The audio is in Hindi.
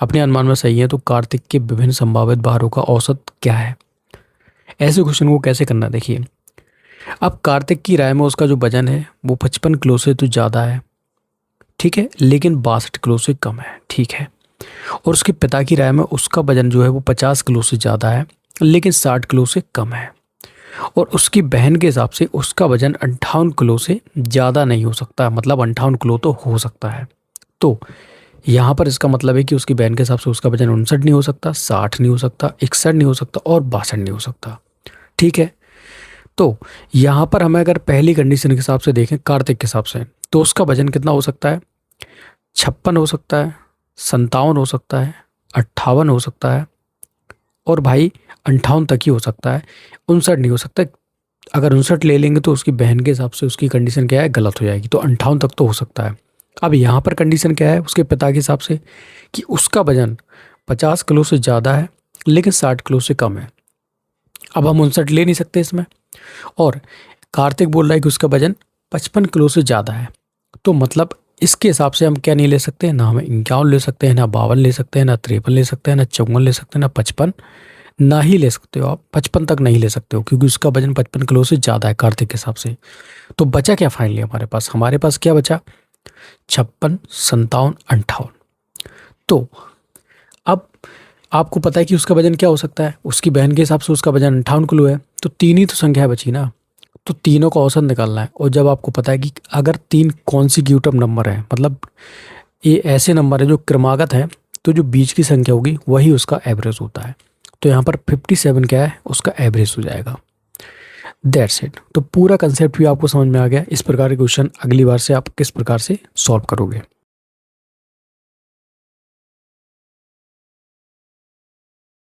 अपने अनुमान में सही है, तो कार्तिक के विभिन्न संभावित भारों का औसत क्या है। ऐसे क्वेश्चन को कैसे करना है, देखिए। अब कार्तिक की राय में उसका जो वजन है वो 55 किलो से तो ज़्यादा है, ठीक है, लेकिन 62 किलो से कम है, ठीक है। और उसके पिता की राय में उसका वजन जो है वो 50 किलो से ज़्यादा है, लेकिन 60 किलो से कम है। और उसकी बहन के हिसाब से उसका वजन 58 किलो से ज़्यादा नहीं हो सकता, मतलब 58 किलो तो हो सकता है। तो यहाँ पर इसका मतलब है कि उसकी बहन के हिसाब से उसका वजन 59 नहीं हो सकता, 60 नहीं हो सकता, 61 नहीं हो सकता और 62 नहीं हो सकता, ठीक है। तो यहाँ पर हमें अगर पहली कंडीशन के हिसाब से देखें कार्तिक के हिसाब से, तो उसका वजन कितना हो सकता है, 56 हो सकता है, 57 हो सकता है, 58 हो सकता है और भाई 58 तक ही हो सकता है, 59 नहीं हो सकता। अगर 59 ले लेंगे तो उसकी बहन के हिसाब से उसकी कंडीशन क्या है, गलत हो जाएगी, तो 58 तक तो हो सकता है। अब यहाँ पर कंडीशन क्या है उसके पिता के हिसाब से कि उसका वजन 50 किलो से ज़्यादा है लेकिन 60 किलो से कम है। अब हम 59 ले नहीं सकते इसमें, और कार्तिक बोल रहा है कि उसका वजन 55 किलो से ज़्यादा है, तो मतलब इसके हिसाब से हम क्या नहीं ले सकते, ना हम 51 ले सकते हैं, ना 52 ले सकते हैं, ना 53 ले सकते हैं, ना 54 ले सकते हैं, ना 55 ना ही ले सकते हो आप, 55 तक नहीं ले सकते हो क्योंकि उसका वजन 55 किलो से ज़्यादा है कार्तिक के हिसाब से। तो बचा क्या फाइनली हमारे पास क्या बचा, 56, 57, 58। तो अब आपको पता है कि उसका वजन क्या हो सकता है, उसकी बहन के हिसाब से उसका वजन 58 किलो है, तो तीन ही तो संख्या बची ना, तो तीनों का औसत निकालना है। और जब आपको पता है कि अगर तीन कॉन्सिक्यूटिव नंबर है, मतलब ये ऐसे नंबर है जो क्रमागत है, तो जो बीच की संख्या होगी वही उसका एवरेज होता है। तो यहाँ पर 57 क्या है, उसका एवरेज हो जाएगा। That's it. तो पूरा कंसेप्ट भी आपको समझ में आ गया। इस प्रकार के क्वेश्चन अगली बार से आप किस प्रकार से सॉल्व करोगे।